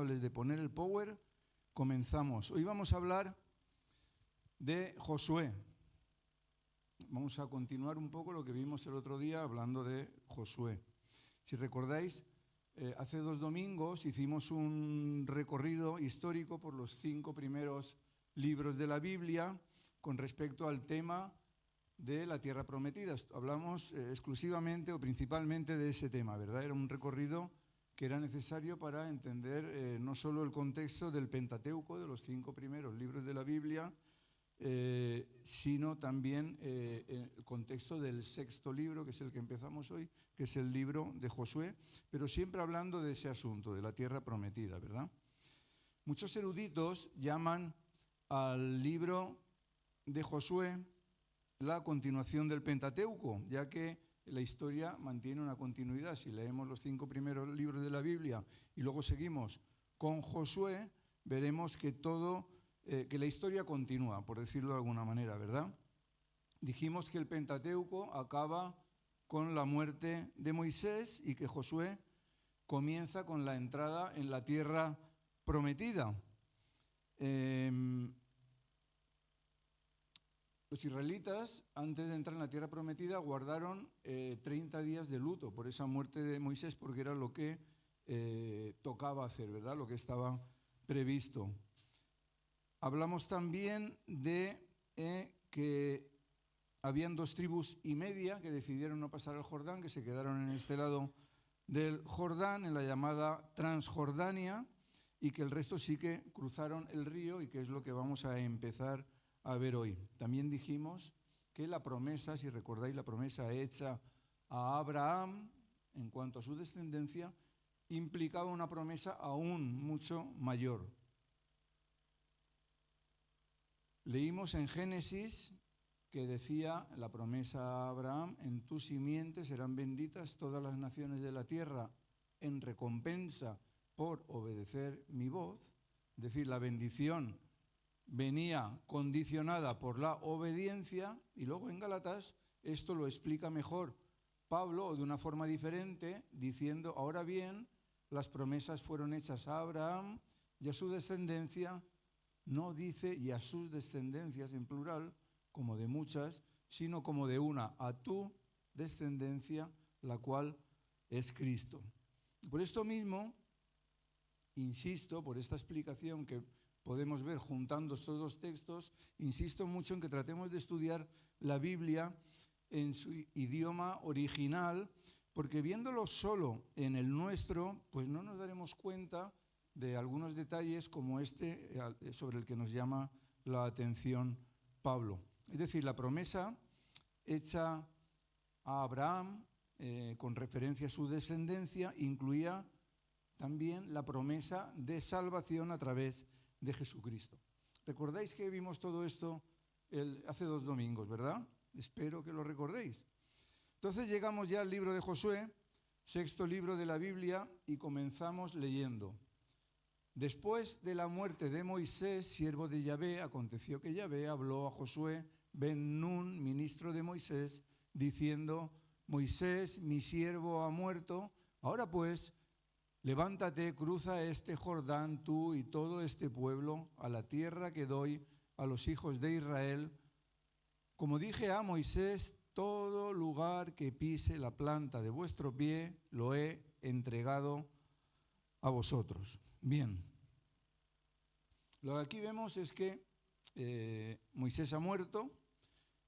amables de poner el power, comenzamos. Hoy vamos a hablar de Josué. Vamos a continuar un poco lo que vimos el otro día hablando de Josué. Si recordáis, hace 2 domingos hicimos un recorrido histórico por los 5 primeros libros de la Biblia con respecto al tema de la tierra prometida. Hablamos exclusivamente o principalmente de ese tema, ¿verdad? Era un recorrido que era necesario para entender no solo el contexto del Pentateuco, de los 5 primeros libros de la Biblia, sino también el contexto del 6.º libro, que es el que empezamos hoy, que es el libro de Josué, pero siempre hablando de ese asunto, de la tierra prometida, ¿verdad? Muchos eruditos llaman al libro de Josué la continuación del Pentateuco, ya que la historia mantiene una continuidad. Si leemos los 5 primeros libros de la Biblia y luego seguimos con Josué, veremos que que la historia continúa, por decirlo de alguna manera, ¿verdad? Dijimos que el Pentateuco acaba con la muerte de Moisés y que Josué comienza con la entrada en la tierra prometida. Los israelitas, antes de entrar en la tierra prometida, guardaron 30 días de luto por esa muerte de Moisés, porque era lo que tocaba hacer, ¿verdad? Lo que estaba previsto. Hablamos también de que habían 2 tribus y media que decidieron no pasar al Jordán, que se quedaron en este lado del Jordán, en la llamada Transjordania, y que el resto sí que cruzaron el río, y que es lo que vamos a empezar a ver hoy. También dijimos que la promesa, si recordáis, la promesa hecha a Abraham en cuanto a su descendencia, implicaba una promesa aún mucho mayor. Leímos en Génesis que decía la promesa a Abraham: en tu simiente serán benditas todas las naciones de la tierra en recompensa por obedecer mi voz. Es decir, la bendición venía condicionada por la obediencia, y luego en Gálatas esto lo explica mejor Pablo, o de una forma diferente, diciendo: ahora bien, las promesas fueron hechas a Abraham y a su descendencia. No dice y a sus descendencias en plural, como de muchas, sino como de una, a tu descendencia, la cual es Cristo. Por esto mismo, insisto, por esta explicación que podemos ver juntando estos 2 textos, insisto mucho en que tratemos de estudiar la Biblia en su idioma original, porque viéndolo solo en el nuestro, pues no nos daremos cuenta de algunos detalles como este sobre el que nos llama la atención Pablo. Es decir, la promesa hecha a Abraham con referencia a su descendencia incluía también la promesa de salvación a través de Jesucristo. ¿Recordáis que vimos todo esto hace 2 domingos, verdad? Espero que lo recordéis. Entonces llegamos ya al libro de Josué, 6.º libro de la Biblia, y comenzamos leyendo. Después de la muerte de Moisés, siervo de Yahvé, aconteció que Yahvé habló a Josué ben Nun, ministro de Moisés, diciendo: Moisés, mi siervo, ha muerto. Ahora pues, levántate, cruza este Jordán, tú y todo este pueblo, a la tierra que doy a los hijos de Israel. Como dije a Moisés, todo lugar que pise la planta de vuestro pie, lo he entregado a vosotros. Bien. Lo que aquí vemos es que Moisés ha muerto,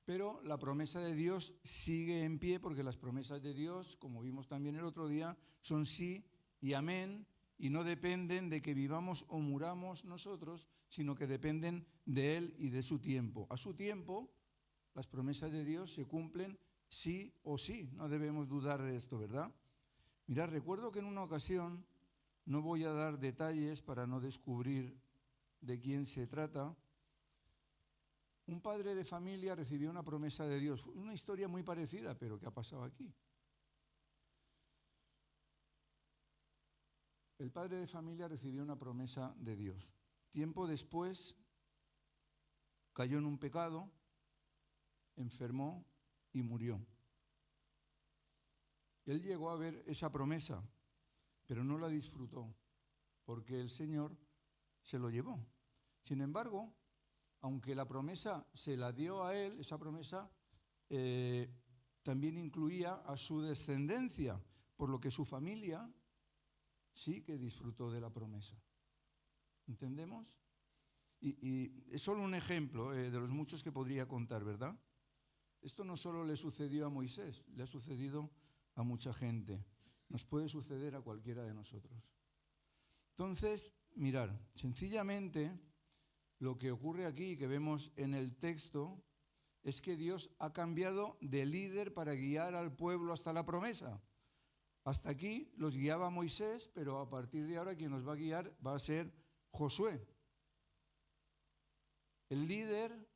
pero la promesa de Dios sigue en pie, porque las promesas de Dios, como vimos también el otro día, son sí y amén, y no dependen de que vivamos o muramos nosotros, sino que dependen de Él y de su tiempo. A su tiempo, las promesas de Dios se cumplen sí o sí, no debemos dudar de esto, ¿verdad? Mirad, recuerdo que en una ocasión, no voy a dar detalles para no descubrir de quién se trata, un padre de familia recibió una promesa de Dios. Una historia muy parecida, pero ¿qué ha pasado aquí? El padre de familia recibió una promesa de Dios. Tiempo después cayó en un pecado, enfermó y murió. Él llegó a ver esa promesa, pero no la disfrutó. porque el Señor se lo llevó. Sin embargo, aunque la promesa se la dio a él, esa promesa también incluía a su descendencia, por lo que su familia sí que disfrutó de la promesa. ¿Entendemos? Y es solo un ejemplo de los muchos que podría contar, ¿verdad? Esto no solo le sucedió a Moisés, le ha sucedido a mucha gente. Nos puede suceder a cualquiera de nosotros. Entonces, mirar, sencillamente lo que ocurre aquí, que vemos en el texto, es que Dios ha cambiado de líder para guiar al pueblo hasta la promesa. Hasta aquí los guiaba Moisés, pero a partir de ahora quien nos va a guiar va a ser Josué. El líder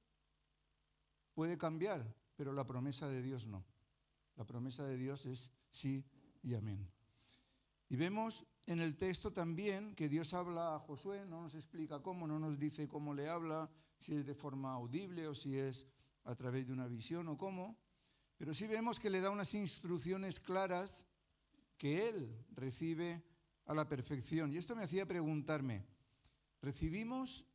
puede cambiar, pero la promesa de Dios no. La promesa de Dios es sí y amén. Y vemos en el texto también que Dios habla a Josué, no nos explica cómo, no nos dice cómo le habla, si es de forma audible o si es a través de una visión o cómo, pero sí vemos que le da unas instrucciones claras que él recibe a la perfección. Y esto me hacía preguntarme, ¿recibimos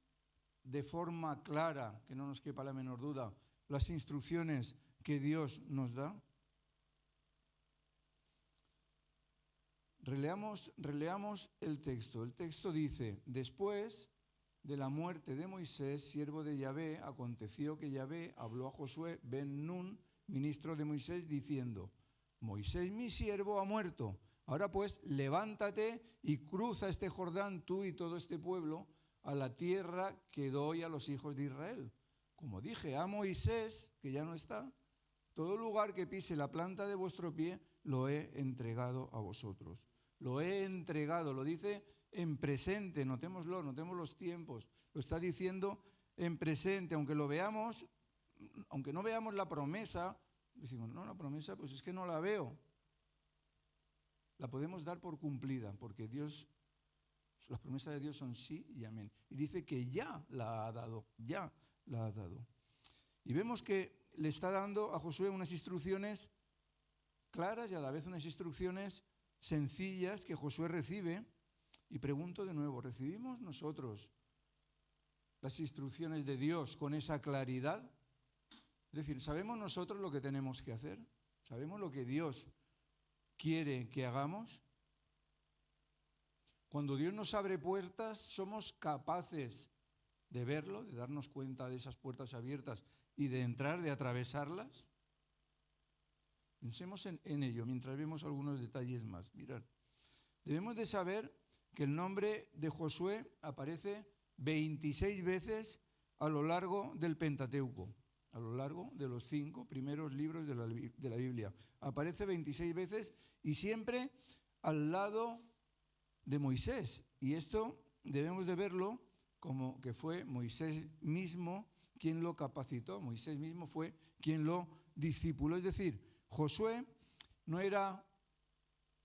de forma clara, que no nos quepa la menor duda, las instrucciones que Dios nos da? Releamos el texto. El texto dice: después de la muerte de Moisés, siervo de Yahvé, aconteció que Yahvé habló a Josué ben Nun, ministro de Moisés, diciendo: Moisés mi siervo ha muerto. Ahora pues, levántate y cruza este Jordán, tú y todo este pueblo, a la tierra que doy a los hijos de Israel. Como dije a Moisés, que ya no está, todo lugar que pise la planta de vuestro pie, lo he entregado a vosotros. Lo he entregado, lo dice en presente, notémoslo, notemos los tiempos. Lo está diciendo en presente, aunque lo veamos, aunque no veamos la promesa, decimos, no, la promesa, pues es que no la veo. La podemos dar por cumplida, porque Dios, las promesas de Dios son sí y amén. Y dice que ya la ha dado, ya la ha dado. Y vemos que le está dando a Josué unas instrucciones claras y a la vez unas instrucciones sencillas que Josué recibe. Y pregunto de nuevo, ¿recibimos nosotros las instrucciones de Dios con esa claridad? Es decir, ¿sabemos nosotros lo que tenemos que hacer? ¿Sabemos lo que Dios quiere que hagamos? Cuando Dios nos abre puertas, ¿somos capaces de verlo, de darnos cuenta de esas puertas abiertas y de entrar, de atravesarlas? Pensemos en ello mientras vemos algunos detalles más. Mirad, debemos de saber que el nombre de Josué aparece 26 veces a lo largo del Pentateuco, a lo largo de los 5 primeros libros de la Biblia. Aparece 26 veces y siempre al lado de Moisés. Y esto debemos de verlo como que fue Moisés mismo quien lo capacitó. Moisés mismo fue quien lo discipuló. Es decir, Josué no era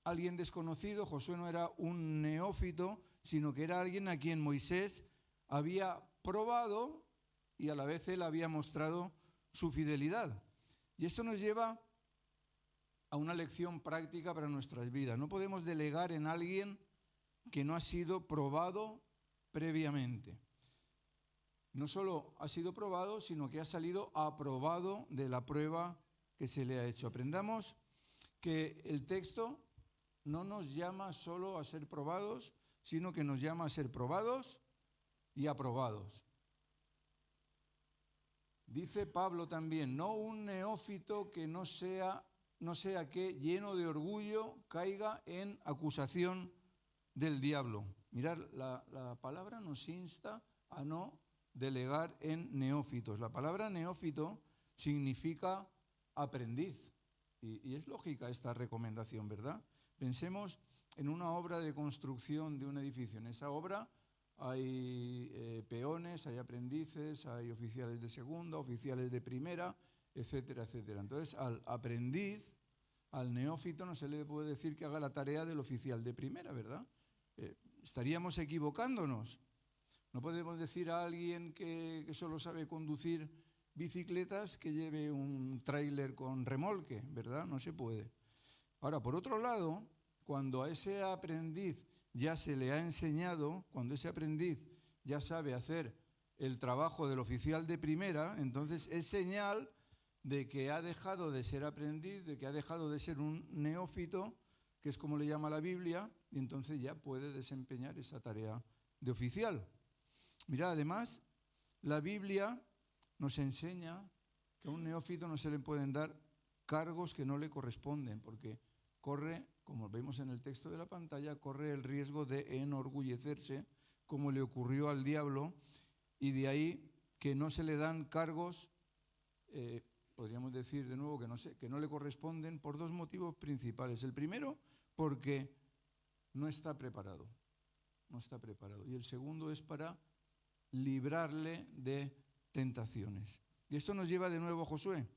alguien desconocido, Josué no era un neófito, sino que era alguien a quien Moisés había probado y a la vez él había mostrado su fidelidad. Y esto nos lleva a una lección práctica para nuestras vidas. No podemos delegar en alguien que no ha sido probado previamente. No solo ha sido probado, sino que ha salido aprobado de la prueba que se le ha hecho. Aprendamos que el texto no nos llama solo a ser probados, sino que nos llama a ser probados y aprobados. Dice Pablo también, no un neófito que no sea que, lleno de orgullo, caiga en acusación del diablo. Mirad, la palabra nos insta a no delegar en neófitos. La palabra neófito significa aprendiz. Y es lógica esta recomendación, ¿verdad? Pensemos en una obra de construcción de un edificio. En esa obra hay peones, hay aprendices, hay oficiales de segunda, oficiales de primera, etcétera, etcétera. Entonces, al aprendiz, al neófito, no se le puede decir que haga la tarea del oficial de primera, ¿verdad? Estaríamos equivocándonos. No podemos decir a alguien que solo sabe conducir bicicletas que lleve un tráiler con remolque, ¿verdad? No se puede. Ahora, por otro lado, cuando a ese aprendiz ya se le ha enseñado, cuando ese aprendiz ya sabe hacer el trabajo del oficial de primera, entonces es señal de que ha dejado de ser aprendiz, de que ha dejado de ser un neófito, que es como le llama la Biblia, y entonces ya puede desempeñar esa tarea de oficial. Mira, además, la Biblia nos enseña que a un neófito no se le pueden dar cargos que no le corresponden, porque corre, como vemos en el texto de la pantalla, corre el riesgo de enorgullecerse, como le ocurrió al diablo, y de ahí que no se le dan cargos, podríamos decir de nuevo que no le corresponden por dos motivos principales. El primero, porque no está preparado, y el segundo es para librarle de tentaciones. Y esto nos lleva de nuevo a Josué.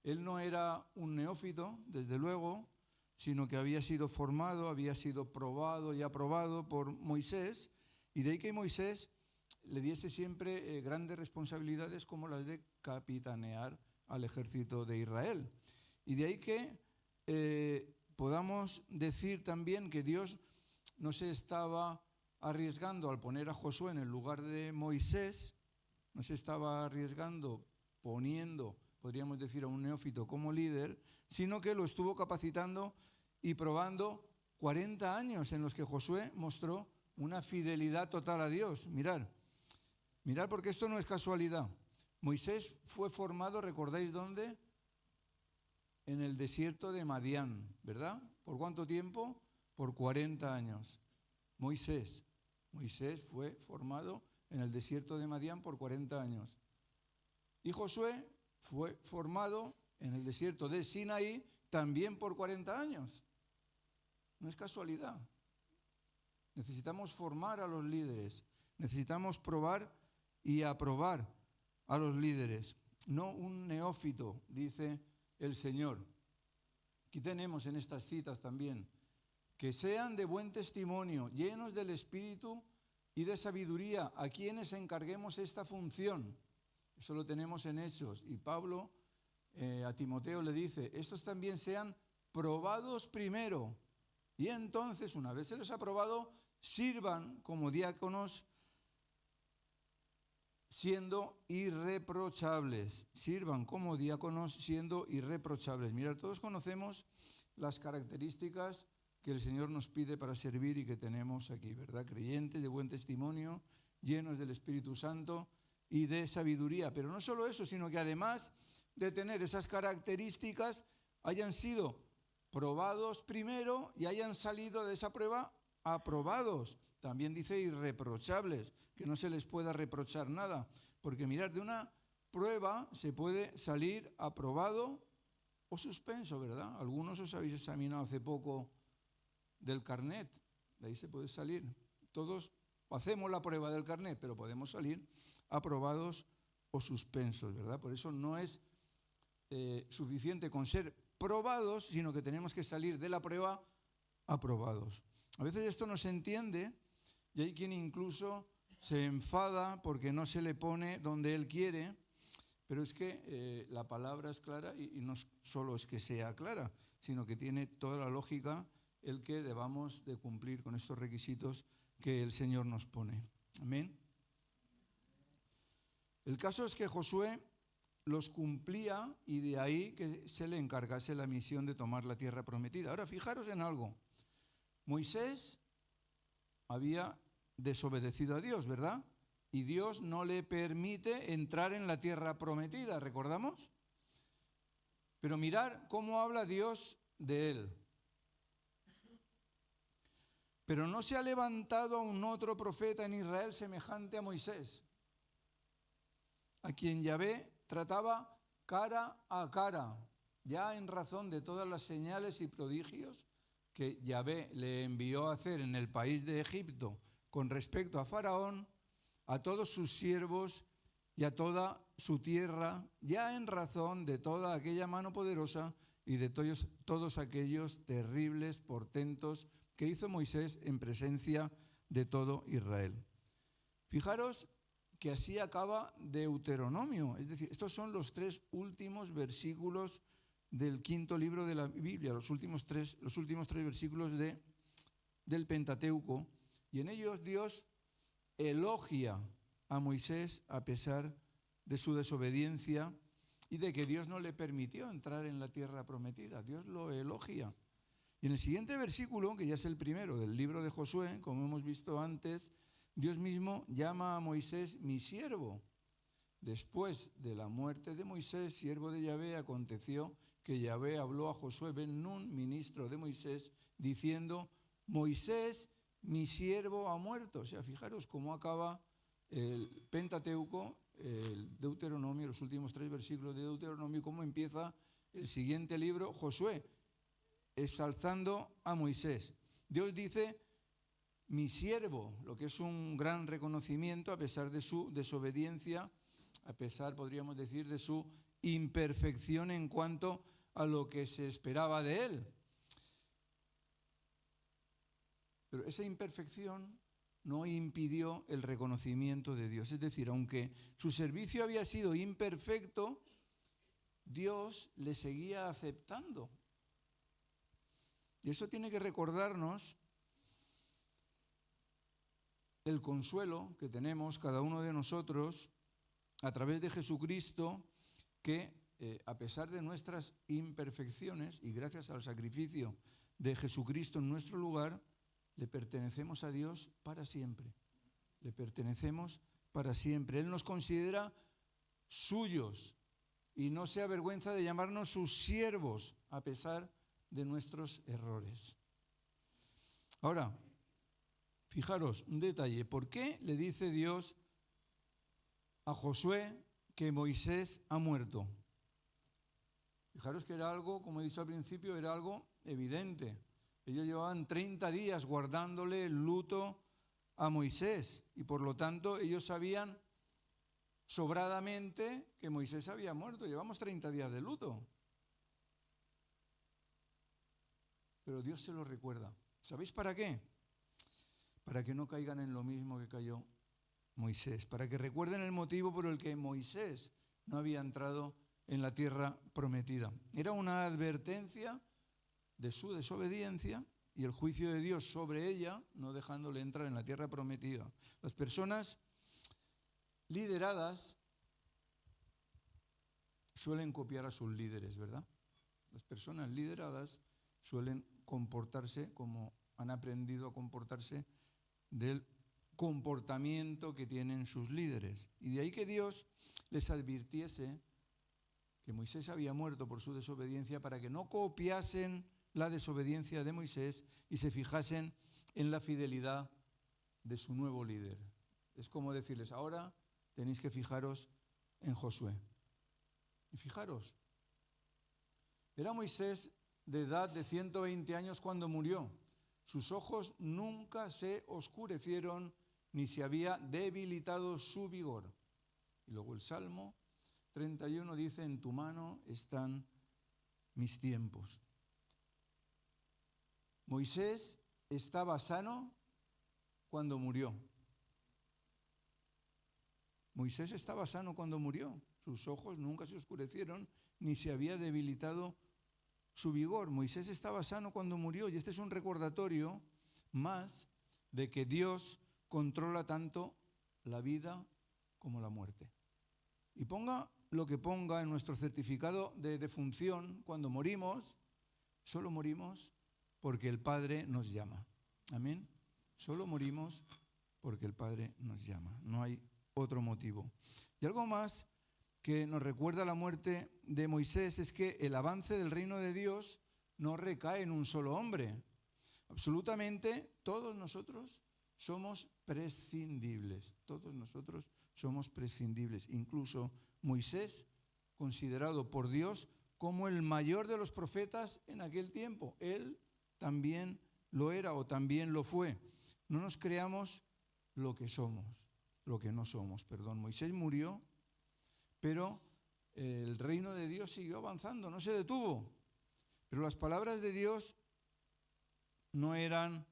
Él no era un neófito, desde luego, sino que había sido formado, había sido probado y aprobado por Moisés, y de ahí que Moisés le diese siempre grandes responsabilidades como las de capitanear al ejército de Israel. Y de ahí que podamos decir también que Dios no se estaba arriesgando al poner a Josué en el lugar de Moisés, no se estaba arriesgando poniendo, podríamos decir, a un neófito como líder, sino que lo estuvo capacitando y probando 40 años en los que Josué mostró una fidelidad total a Dios. Mirad porque esto no es casualidad. Moisés fue formado, ¿recordáis dónde? En el desierto de Madián, ¿verdad? ¿Por cuánto tiempo? Por 40 años. Moisés fue formado en el desierto de Madián por 40 años. Y Josué fue formado en el desierto de Sinaí también por 40 años. No es casualidad. Necesitamos formar a los líderes. Necesitamos probar y aprobar a los líderes. No un neófito, dice el Señor. Aquí tenemos en estas citas también que sean de buen testimonio, llenos del Espíritu y de sabiduría, a quienes encarguemos esta función. Eso lo tenemos en Hechos. Y Pablo a Timoteo le dice, estos también sean probados primero. Y entonces, una vez se les ha probado, sirvan como diáconos siendo irreprochables. Sirvan como diáconos siendo irreprochables. Mirad, todos conocemos las características que el Señor nos pide para servir y que tenemos aquí, ¿verdad? Creyentes, de buen testimonio, llenos del Espíritu Santo y de sabiduría. Pero no solo eso, sino que además de tener esas características, hayan sido probados primero y hayan salido de esa prueba aprobados. También dice irreprochables, que no se les pueda reprochar nada. Porque mirad, de una prueba se puede salir aprobado o suspenso, ¿verdad? Algunos os habéis examinado hace poco del carnet, de ahí se puede salir. Todos hacemos la prueba del carnet, pero podemos salir aprobados o suspensos, ¿verdad? Por eso no es suficiente con ser probados, sino que tenemos que salir de la prueba aprobados. A veces esto no se entiende y hay quien incluso se enfada porque no se le pone donde él quiere, pero es que la palabra es clara y no solo es que sea clara, sino que tiene toda la lógica el que debamos de cumplir con estos requisitos que el Señor nos pone. Amén. El caso es que Josué los cumplía y de ahí que se le encargase la misión de tomar la tierra prometida. Ahora, fijaros en algo. Moisés había desobedecido a Dios, ¿verdad? Y Dios no le permite entrar en la tierra prometida, ¿recordamos? Pero mirar cómo habla Dios de él. Pero no se ha levantado aún otro profeta en Israel semejante a Moisés, a quien Yahvé trataba cara a cara, ya en razón de todas las señales y prodigios que Yahvé le envió a hacer en el país de Egipto con respecto a Faraón, a todos sus siervos y a toda su tierra, ya en razón de toda aquella mano poderosa y de todos aquellos terribles portentos que hizo Moisés en presencia de todo Israel. Fijaros que así acaba Deuteronomio, es decir, estos son los 3 últimos versículos del 5.º libro de la Biblia, los últimos tres versículos de del Pentateuco, y en ellos Dios elogia a Moisés a pesar de su desobediencia y de que Dios no le permitió entrar en la tierra prometida. Dios lo elogia. Y en el siguiente versículo, que ya es el primero del libro de Josué, como hemos visto antes, Dios mismo llama a Moisés mi siervo. Después de la muerte de Moisés, siervo de Yahvé, aconteció que Yahvé habló a Josué ben Nun, ministro de Moisés, diciendo: Moisés, mi siervo, ha muerto. O sea, fijaros cómo acaba el Pentateuco, el Deuteronomio, los últimos 3 versículos de Deuteronomio, cómo empieza el siguiente libro, Josué, exalzando a Moisés. Dios dice mi siervo, lo que es un gran reconocimiento a pesar de su desobediencia, a pesar, podríamos decir, de su imperfección en cuanto a lo que se esperaba de él. Pero esa imperfección no impidió el reconocimiento de Dios. Es decir, aunque su servicio había sido imperfecto, Dios le seguía aceptando. Y eso tiene que recordarnos el consuelo que tenemos cada uno de nosotros a través de Jesucristo, que a pesar de nuestras imperfecciones y gracias al sacrificio de Jesucristo en nuestro lugar, le pertenecemos a Dios para siempre. Le pertenecemos para siempre. Él nos considera suyos y no se avergüenza de llamarnos sus siervos a pesar de nuestros errores. Ahora, fijaros, un detalle. ¿Por qué le dice Dios a Josué que Moisés ha muerto? Fijaros que era algo, como he dicho al principio, era algo evidente. Ellos llevaban 30 días guardándole el luto a Moisés y por lo tanto ellos sabían sobradamente que Moisés había muerto. Llevamos 30 días de luto. Pero Dios se lo recuerda. ¿Sabéis para qué? Para que no caigan en lo mismo que cayó Moisés, para que recuerden el motivo por el que Moisés no había entrado en la tierra prometida. Era una advertencia de su desobediencia y el juicio de Dios sobre ella, no dejándole entrar en la tierra prometida. Las personas lideradas suelen copiar a sus líderes, ¿verdad? Las personas lideradas suelen comportarse como han aprendido a comportarse del comportamiento que tienen sus líderes. Y de ahí que Dios les advirtiese que Moisés había muerto por su desobediencia para que no copiasen la desobediencia de Moisés y se fijasen en la fidelidad de su nuevo líder. Es como decirles, ahora tenéis que fijaros en Josué. Y fijaros, era Moisés de edad de 120 años cuando murió. Sus ojos nunca se oscurecieron ni se había debilitado su vigor. Y luego el Salmo 31 dice, en tu mano están mis tiempos. Moisés estaba sano cuando murió. Moisés estaba sano cuando murió. Sus ojos nunca se oscurecieron ni se había debilitado su vigor. Moisés estaba sano cuando murió y este es un recordatorio más de que Dios controla tanto la vida como la muerte. Y ponga lo que ponga en nuestro certificado de defunción, cuando morimos, solo morimos porque el Padre nos llama. Amén. Solo morimos porque el Padre nos llama. No hay otro motivo. Y algo más que nos recuerda la muerte de Moisés es que el avance del reino de Dios no recae en un solo hombre. Absolutamente todos nosotros somos prescindibles. Todos nosotros somos prescindibles. Incluso Moisés, considerado por Dios como el mayor de los profetas en aquel tiempo. Él también lo era o también lo fue. No nos creamos lo que somos, lo que no somos, perdón. Moisés murió, pero el reino de Dios siguió avanzando, no se detuvo. Pero las palabras de Dios no eran,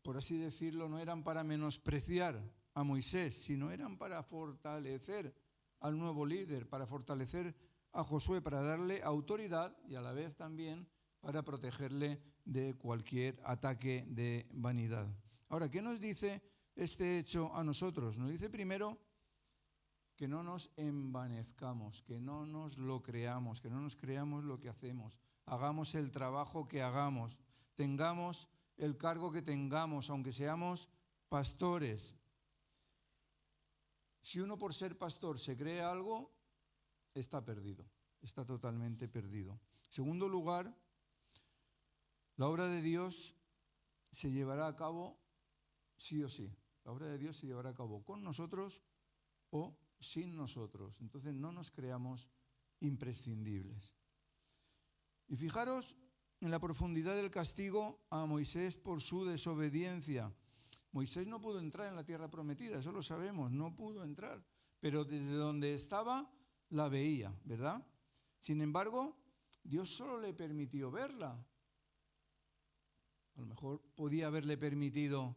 por así decirlo, no eran para menospreciar a Moisés, sino eran para fortalecer al nuevo líder, para fortalecer a Josué, para darle autoridad y a la vez también para protegerle de cualquier ataque de vanidad. Ahora, ¿qué nos dice este hecho a nosotros? Nos dice primero que no nos envanezcamos, que no nos lo creamos, que no nos creamos lo que hacemos, hagamos el trabajo que hagamos, tengamos el cargo que tengamos, aunque seamos pastores. Si uno por ser pastor se cree algo, está perdido, está totalmente perdido. En segundo lugar, la obra de Dios se llevará a cabo sí o sí. La obra de Dios se llevará a cabo con nosotros o sin nosotros. Entonces no nos creamos imprescindibles. Y fijaros en la profundidad del castigo a Moisés por su desobediencia. Moisés no pudo entrar en la tierra prometida, eso lo sabemos, no pudo entrar. Pero desde donde estaba la veía, ¿verdad? Sin embargo, Dios solo le permitió verla. A lo mejor podía haberle permitido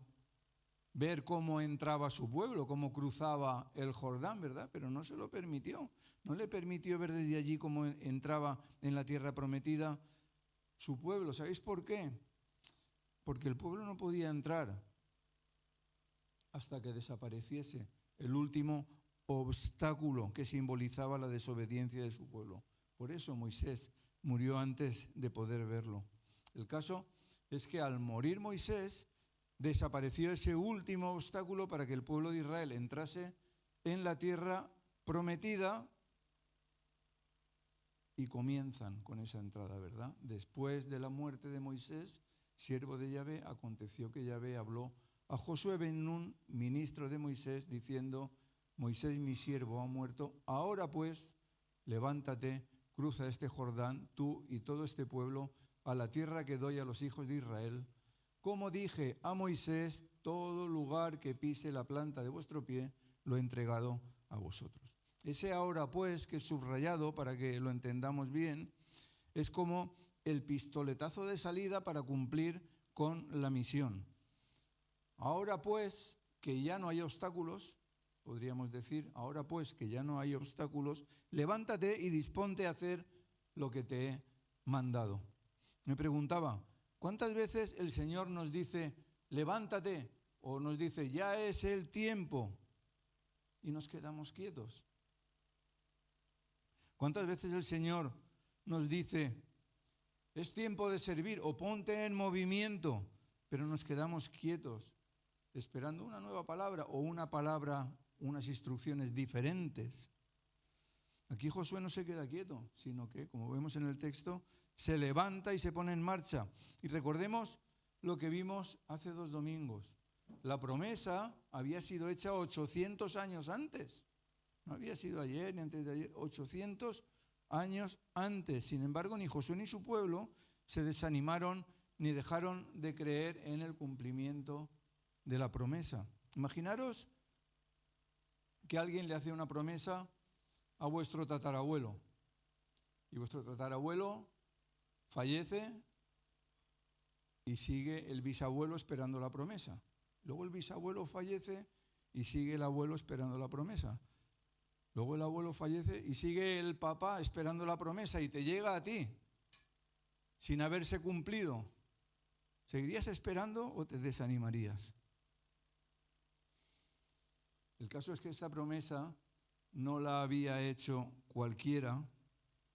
ver cómo entraba su pueblo, cómo cruzaba el Jordán, ¿verdad? Pero no se lo permitió. No le permitió ver desde allí cómo entraba en la tierra prometida su pueblo. ¿Sabéis por qué? Porque el pueblo no podía entrar hasta que desapareciese el último obstáculo que simbolizaba la desobediencia de su pueblo. Por eso Moisés murió antes de poder verlo. El caso es que al morir Moisés, desapareció ese último obstáculo para que el pueblo de Israel entrase en la tierra prometida y comienzan con esa entrada, ¿verdad? Después de la muerte de Moisés, siervo de Yahvé, aconteció que Yahvé habló a Josué ben Nun, ministro de Moisés, diciendo: Moisés, mi siervo, ha muerto. Ahora pues, levántate, cruza este Jordán, tú y todo este pueblo, a la tierra que doy a los hijos de Israel. Como dije a Moisés, todo lugar que pise la planta de vuestro pie, lo he entregado a vosotros. Ese ahora pues, que es subrayado para que lo entendamos bien, es como el pistoletazo de salida para cumplir con la misión. Ahora pues, que ya no hay obstáculos, podríamos decir, ahora pues que ya no hay obstáculos, levántate y disponte a hacer lo que te he mandado. Me preguntaba, ¿cuántas veces el Señor nos dice, levántate, o nos dice, ya es el tiempo, y nos quedamos quietos? ¿Cuántas veces el Señor nos dice, es tiempo de servir, o ponte en movimiento, pero nos quedamos quietos, esperando una nueva palabra, o una palabra, unas instrucciones diferentes? Aquí Josué no se queda quieto, sino que, como vemos en el texto, se levanta y se pone en marcha. Y recordemos lo que vimos hace 2 domingos. La promesa había sido hecha 800 años antes. No había sido ayer ni antes de ayer, 800 años antes. Sin embargo, ni Josué ni su pueblo se desanimaron ni dejaron de creer en el cumplimiento de la promesa. Imaginaros que alguien le hace una promesa a vuestro tatarabuelo y vuestro tatarabuelo fallece y sigue el bisabuelo esperando la promesa. Luego el bisabuelo fallece y sigue el abuelo esperando la promesa. Luego el abuelo fallece y sigue el papá esperando la promesa y te llega a ti sin haberse cumplido. ¿Seguirías esperando o te desanimarías? El caso es que esta promesa no la había hecho cualquiera,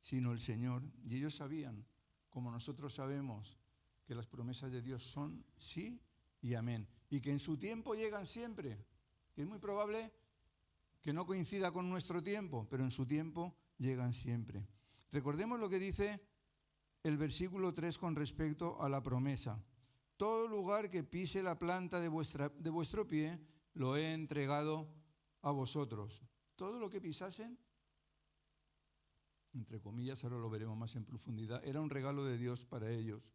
sino el Señor. Y ellos sabían, como nosotros sabemos, que las promesas de Dios son sí y amén. Y que en su tiempo llegan siempre. Que es muy probable que no coincida con nuestro tiempo, pero en su tiempo llegan siempre. Recordemos lo que dice el versículo 3 con respecto a la promesa. Todo lugar que pise la planta de vuestro pie, lo he entregado a vosotros. Todo lo que pisasen, entre comillas, ahora lo veremos más en profundidad, era un regalo de Dios para ellos.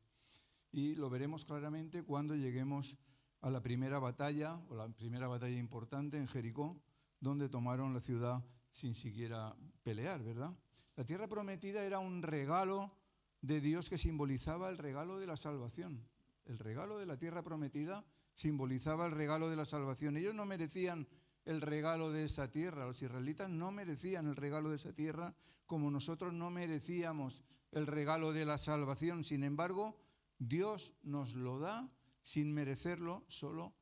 Y lo veremos claramente cuando lleguemos a la primera batalla, o la primera batalla importante en Jericó, donde tomaron la ciudad sin siquiera pelear, ¿verdad? La tierra prometida era un regalo de Dios que simbolizaba el regalo de la salvación. El regalo de la tierra prometida simbolizaba el regalo de la salvación. Ellos no merecían el regalo de esa tierra. Los israelitas no merecían el regalo de esa tierra como nosotros no merecíamos el regalo de la salvación. Sin embargo, Dios nos lo da sin merecerlo, solo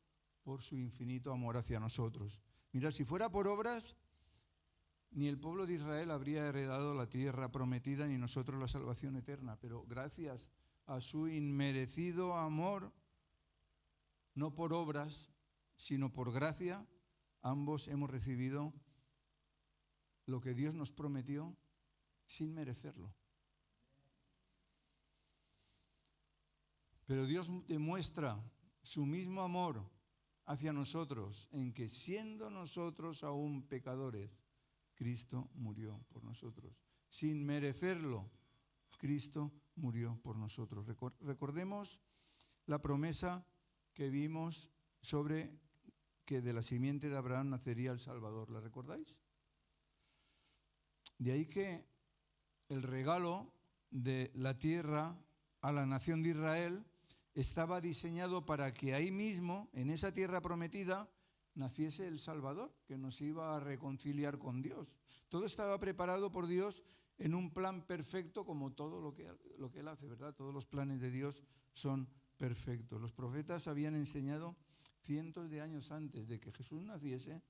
por su infinito amor hacia nosotros. Mirad, si fuera por obras, ni el pueblo de Israel habría heredado la tierra prometida, ni nosotros la salvación eterna. Pero gracias a su inmerecido amor, no por obras, sino por gracia, ambos hemos recibido lo que Dios nos prometió sin merecerlo. Pero Dios demuestra su mismo amor hacia nosotros en que, siendo nosotros aún pecadores, Cristo murió por nosotros. Sin merecerlo, Cristo murió por nosotros. Recordemos la promesa que vimos sobre que de la simiente de Abraham nacería el Salvador. ¿La recordáis? De ahí que el regalo de la tierra a la nación de Israel estaba diseñado para que ahí mismo, en esa tierra prometida, naciese el Salvador, que nos iba a reconciliar con Dios. Todo estaba preparado por Dios en un plan perfecto, como todo lo que Él hace, ¿verdad? Todos los planes de Dios son perfectos. Los profetas habían enseñado cientos de años antes de que Jesús naciese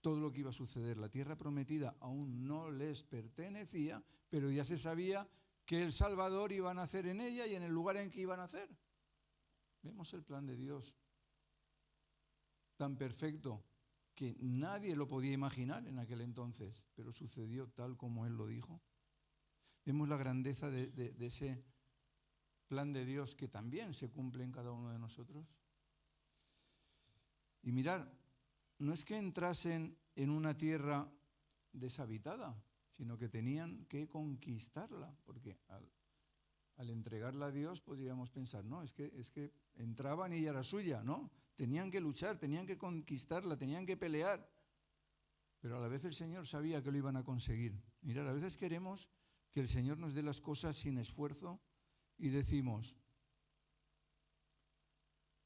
todo lo que iba a suceder. La tierra prometida aún no les pertenecía, pero ya se sabía que el Salvador iba a nacer en ella y en el lugar en que iba a nacer. Vemos el plan de Dios tan perfecto que nadie lo podía imaginar en aquel entonces, pero sucedió tal como Él lo dijo. Vemos la grandeza de ese plan de Dios que también se cumple en cada uno de nosotros. Y mirar, no es que entrasen en una tierra deshabitada, sino que tenían que conquistarla, porque al entregarla a Dios podríamos pensar, no, es que entraban y ella era suya, ¿no? Tenían que luchar, tenían que conquistarla, tenían que pelear, pero a la vez el Señor sabía que lo iban a conseguir. Mirad, a veces queremos que el Señor nos dé las cosas sin esfuerzo y decimos,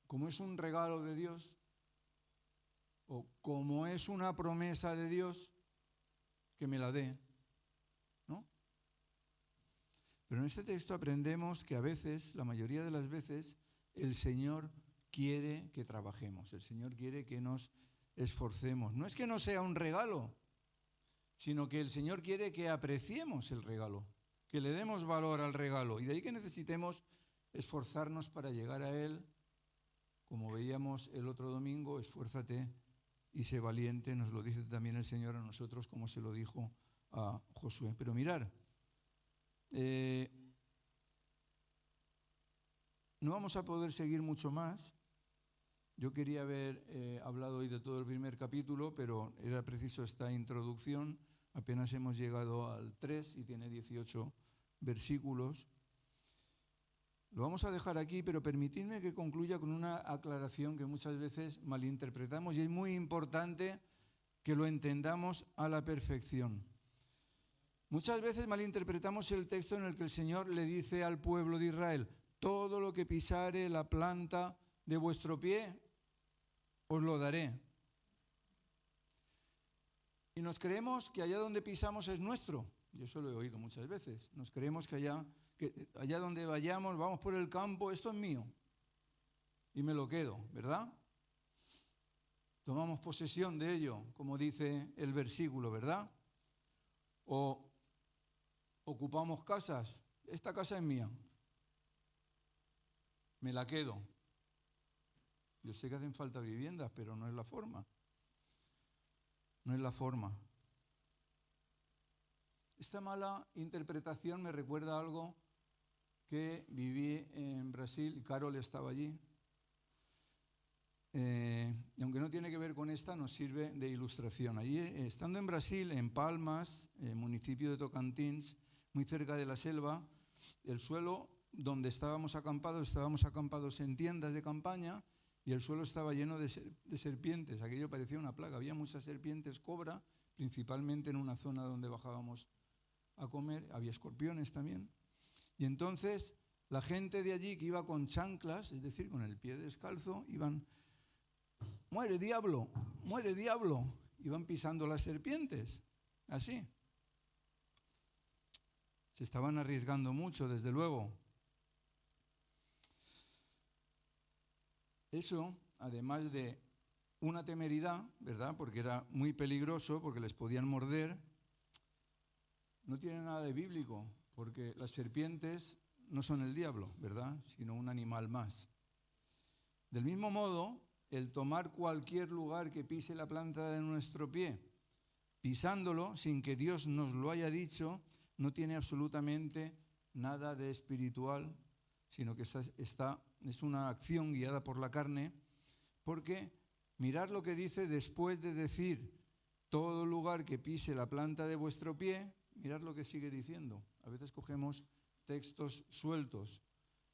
como es un regalo de Dios, o como es una promesa de Dios, que me la dé, ¿no? Pero en este texto aprendemos que a veces, la mayoría de las veces, el Señor quiere que trabajemos, el Señor quiere que nos esforcemos. No es que no sea un regalo, sino que el Señor quiere que apreciemos el regalo, que le demos valor al regalo. Y de ahí que necesitemos esforzarnos para llegar a Él. Como veíamos el otro domingo, esfuérzate y sé valiente, nos lo dice también el Señor a nosotros, como se lo dijo a Josué. Pero mirar, no vamos a poder seguir mucho más. Yo quería haber hablado hoy de todo el primer capítulo, pero era preciso esta introducción. Apenas hemos llegado al 3 y tiene 18 versículos. Lo vamos a dejar aquí, pero permitidme que concluya con una aclaración que muchas veces malinterpretamos y es muy importante que lo entendamos a la perfección. Muchas veces malinterpretamos el texto en el que el Señor le dice al pueblo de Israel, todo lo que pisare la planta de vuestro pie, os lo daré. Y nos creemos que allá donde pisamos es nuestro. Yo eso lo he oído muchas veces. Nos creemos que allá donde vayamos, vamos por el campo, esto es mío. Y me lo quedo, ¿verdad? Tomamos posesión de ello, como dice el versículo, ¿verdad? O ocupamos casas. Esta casa es mía. Me la quedo. Yo sé que hacen falta viviendas, pero no es la forma. No es la forma. Esta mala interpretación me recuerda algo que viví en Brasil. Carol estaba allí. Y aunque no tiene que ver con esta, nos sirve de ilustración. Allí, estando en Brasil, en Palmas, municipio de Tocantins, muy cerca de la selva, el suelo donde estábamos acampados en tiendas de campaña, y el suelo estaba lleno de serpientes. Aquello parecía una plaga. Había muchas serpientes cobra, principalmente en una zona donde bajábamos a comer. Había escorpiones también. Y entonces la gente de allí que iba con chanclas, es decir, con el pie descalzo, iban, muere diablo, muere diablo. Y van pisando las serpientes, así. Se estaban arriesgando mucho, desde luego. Eso, además de una temeridad, ¿verdad? Porque era muy peligroso, porque les podían morder, no tiene nada de bíblico, porque las serpientes no son el diablo, ¿verdad? Sino un animal más. Del mismo modo, el tomar cualquier lugar que pise la planta de nuestro pie, pisándolo sin que Dios nos lo haya dicho, no tiene absolutamente nada de espiritual, sino que es una acción guiada por la carne, porque mirad lo que dice después de decir todo lugar que pise la planta de vuestro pie, mirad lo que sigue diciendo. A veces cogemos textos sueltos.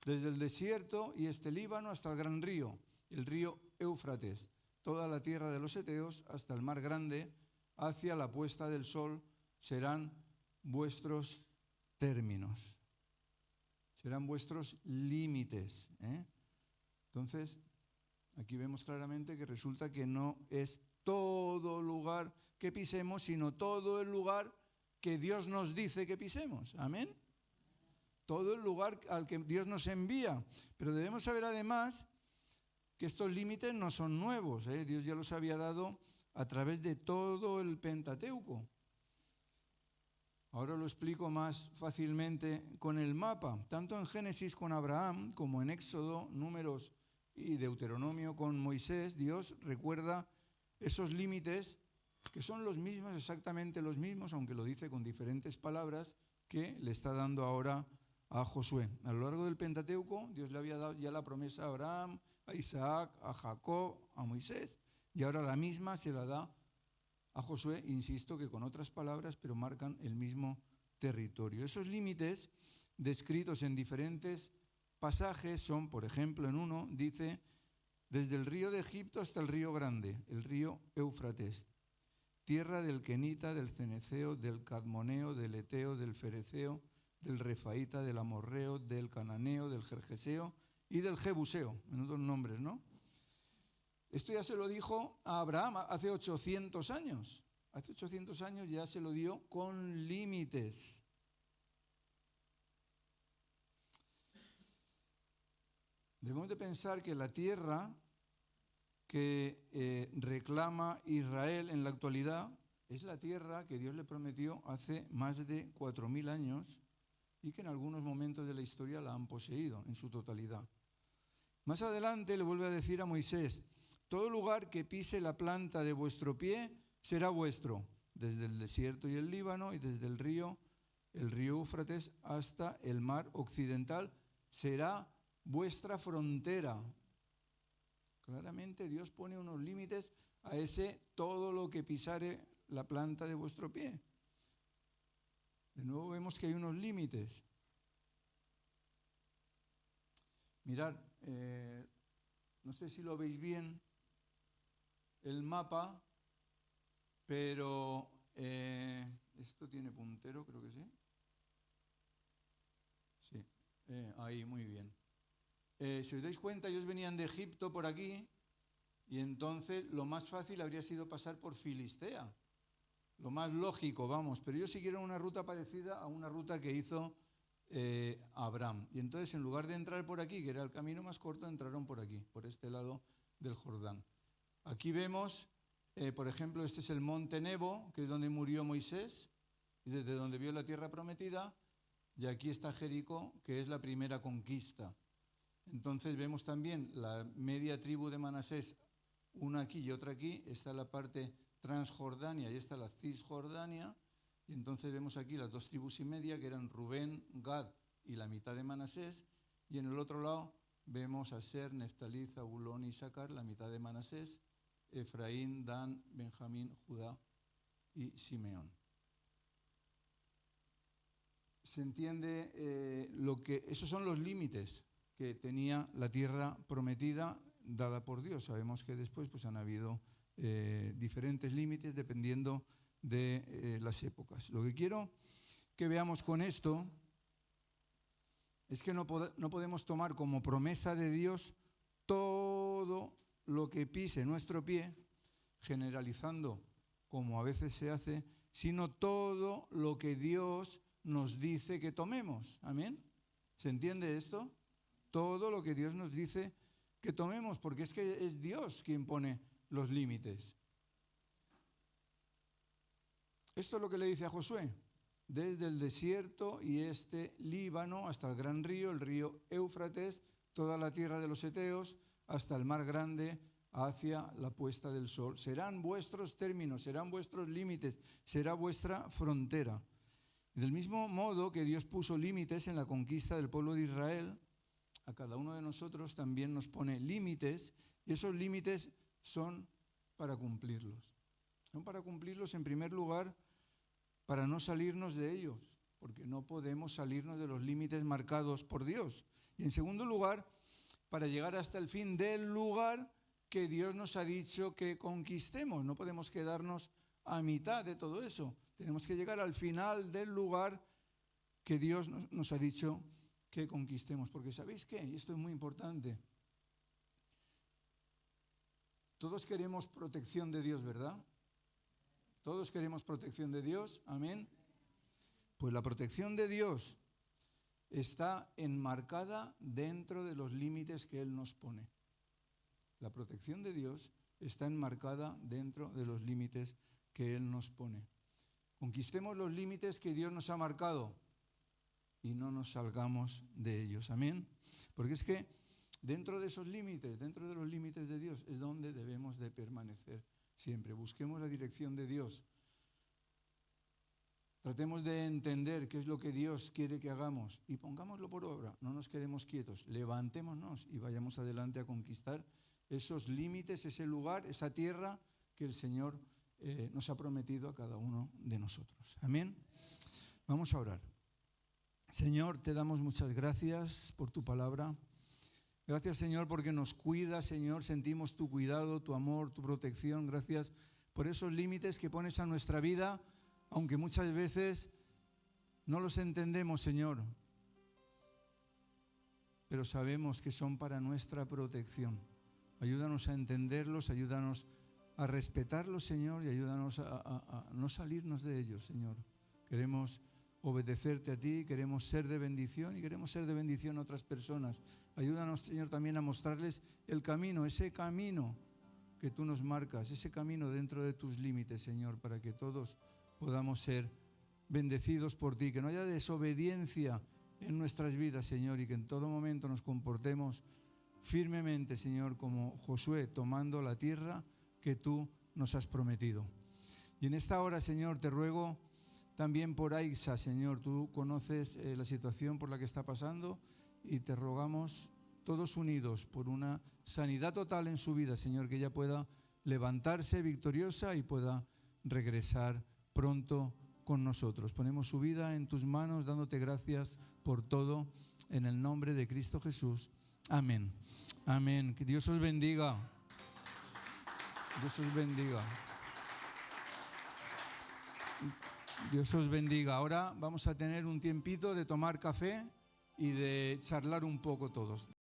Desde el desierto y este Líbano hasta el gran río, el río Éufrates, toda la tierra de los heteos hasta el mar grande, hacia la puesta del sol, serán vuestros términos. Serán vuestros límites. Entonces, aquí vemos claramente que resulta que no es todo lugar que pisemos, sino todo el lugar que Dios nos dice que pisemos. Amén. Todo el lugar al que Dios nos envía. Pero debemos saber además que estos límites no son nuevos. Dios ya los había dado a través de todo el Pentateuco. Ahora lo explico más fácilmente con el mapa. Tanto en Génesis con Abraham como en Éxodo, Números y Deuteronomio con Moisés, Dios recuerda esos límites que son los mismos, exactamente los mismos, aunque lo dice con diferentes palabras, que le está dando ahora a Josué. A lo largo del Pentateuco, Dios le había dado ya la promesa a Abraham, a Isaac, a Jacob, a Moisés, y ahora la misma se la da a Josué, insisto que con otras palabras, pero marcan el mismo territorio. Esos límites descritos en diferentes pasajes son, por ejemplo, en uno dice, desde el río de Egipto hasta el río grande, el río Éufrates, tierra del Kenita, del Ceneceo, del Cadmoneo, del Eteo, del Fereceo, del Refaíta, del Amorreo, del Cananeo, del Gergeseo y del Jebuseo. Menudos nombres, ¿no? Esto ya se lo dijo a Abraham hace 800 años. Hace 800 años ya se lo dio con límites. Debemos de pensar que la tierra que reclama Israel en la actualidad es la tierra que Dios le prometió hace más de 4.000 años y que en algunos momentos de la historia la han poseído en su totalidad. Más adelante le vuelve a decir a Moisés, todo lugar que pise la planta de vuestro pie será vuestro, desde el desierto y el Líbano y desde el río Éufrates hasta el mar occidental, será vuestra frontera. Claramente Dios pone unos límites a ese todo lo que pisare la planta de vuestro pie. De nuevo vemos que hay unos límites. Mirad, no sé si lo veis bien, el mapa, pero esto tiene puntero, creo que sí. Sí, ahí, muy bien. Si os dais cuenta, ellos venían de Egipto por aquí y entonces lo más fácil habría sido pasar por Filistea. Lo más lógico, vamos, pero ellos siguieron una ruta parecida a una ruta que hizo Abraham. Y entonces, en lugar de entrar por aquí, que era el camino más corto, entraron por aquí, por este lado del Jordán. Aquí vemos, por ejemplo, este es el monte Nebo, que es donde murió Moisés, y desde donde vio la tierra prometida, y aquí está Jericó, que es la primera conquista. Entonces vemos también la media tribu de Manasés, una aquí y otra aquí, está la parte Transjordania y está la Cisjordania, y entonces vemos aquí las dos tribus y media, que eran Rubén, Gad y la mitad de Manasés, y en el otro lado vemos a Aser, Neftalí, Zabulón y Isaacar, la mitad de Manasés, Efraín, Dan, Benjamín, Judá y Simeón. Se entiende esos son los límites que tenía la tierra prometida dada por Dios. Sabemos que después pues, han habido diferentes límites dependiendo de las épocas. Lo que quiero que veamos con esto es que no podemos tomar como promesa de Dios todo lo que pise nuestro pie, generalizando, como a veces se hace, sino todo lo que Dios nos dice que tomemos. ¿Amén? ¿Se entiende esto? Todo lo que Dios nos dice que tomemos, porque es que es Dios quien pone los límites. Esto es lo que le dice a Josué: desde el desierto y este Líbano hasta el gran río, el río Éufrates, toda la tierra de los heteos, hasta el mar grande, hacia la puesta del sol. Serán vuestros términos, serán vuestros límites, será vuestra frontera. Del mismo modo que Dios puso límites en la conquista del pueblo de Israel, a cada uno de nosotros también nos pone límites, y esos límites son para cumplirlos. Son para cumplirlos, en primer lugar, para no salirnos de ellos, porque no podemos salirnos de los límites marcados por Dios. Y en segundo lugar, para llegar hasta el fin del lugar que Dios nos ha dicho que conquistemos. No podemos quedarnos a mitad de todo eso. Tenemos que llegar al final del lugar que Dios nos ha dicho que conquistemos. Porque ¿sabéis qué? Y esto es muy importante. Todos queremos protección de Dios, ¿verdad? Todos queremos protección de Dios. Amén. Pues la protección de Dios está enmarcada dentro de los límites que Él nos pone. La protección de Dios está enmarcada dentro de los límites que Él nos pone. Conquistemos los límites que Dios nos ha marcado y no nos salgamos de ellos. Amén. Porque es que dentro de esos límites, dentro de los límites de Dios, es donde debemos de permanecer siempre. Busquemos la dirección de Dios. Tratemos de entender qué es lo que Dios quiere que hagamos y pongámoslo por obra. No nos quedemos quietos, levantémonos y vayamos adelante a conquistar esos límites, ese lugar, esa tierra que el Señor nos ha prometido a cada uno de nosotros. Amén. Vamos a orar. Señor, te damos muchas gracias por tu palabra. Gracias, Señor, porque nos cuidas, Señor. Sentimos tu cuidado, tu amor, tu protección. Gracias por esos límites que pones a nuestra vida, aunque muchas veces no los entendemos, Señor, pero sabemos que son para nuestra protección. Ayúdanos a entenderlos, ayúdanos a respetarlos, Señor, y ayúdanos a no salirnos de ellos, Señor. Queremos obedecerte a ti, queremos ser de bendición y queremos ser de bendición a otras personas. Ayúdanos, Señor, también a mostrarles el camino, ese camino que tú nos marcas, ese camino dentro de tus límites, Señor, para que todos podamos ser bendecidos por ti, que no haya desobediencia en nuestras vidas, Señor, y que en todo momento nos comportemos firmemente, Señor, como Josué, tomando la tierra que tú nos has prometido. Y en esta hora, Señor, te ruego también por Aixa, Señor, tú conoces la situación por la que está pasando y te rogamos todos unidos por una sanidad total en su vida, Señor, que ella pueda levantarse victoriosa y pueda regresar pronto con nosotros. Ponemos su vida en tus manos, dándote gracias por todo, en el nombre de Cristo Jesús. Amén. Amén. Que Dios os bendiga. Dios os bendiga. Dios os bendiga. Ahora vamos a tener un tiempito de tomar café y de charlar un poco todos.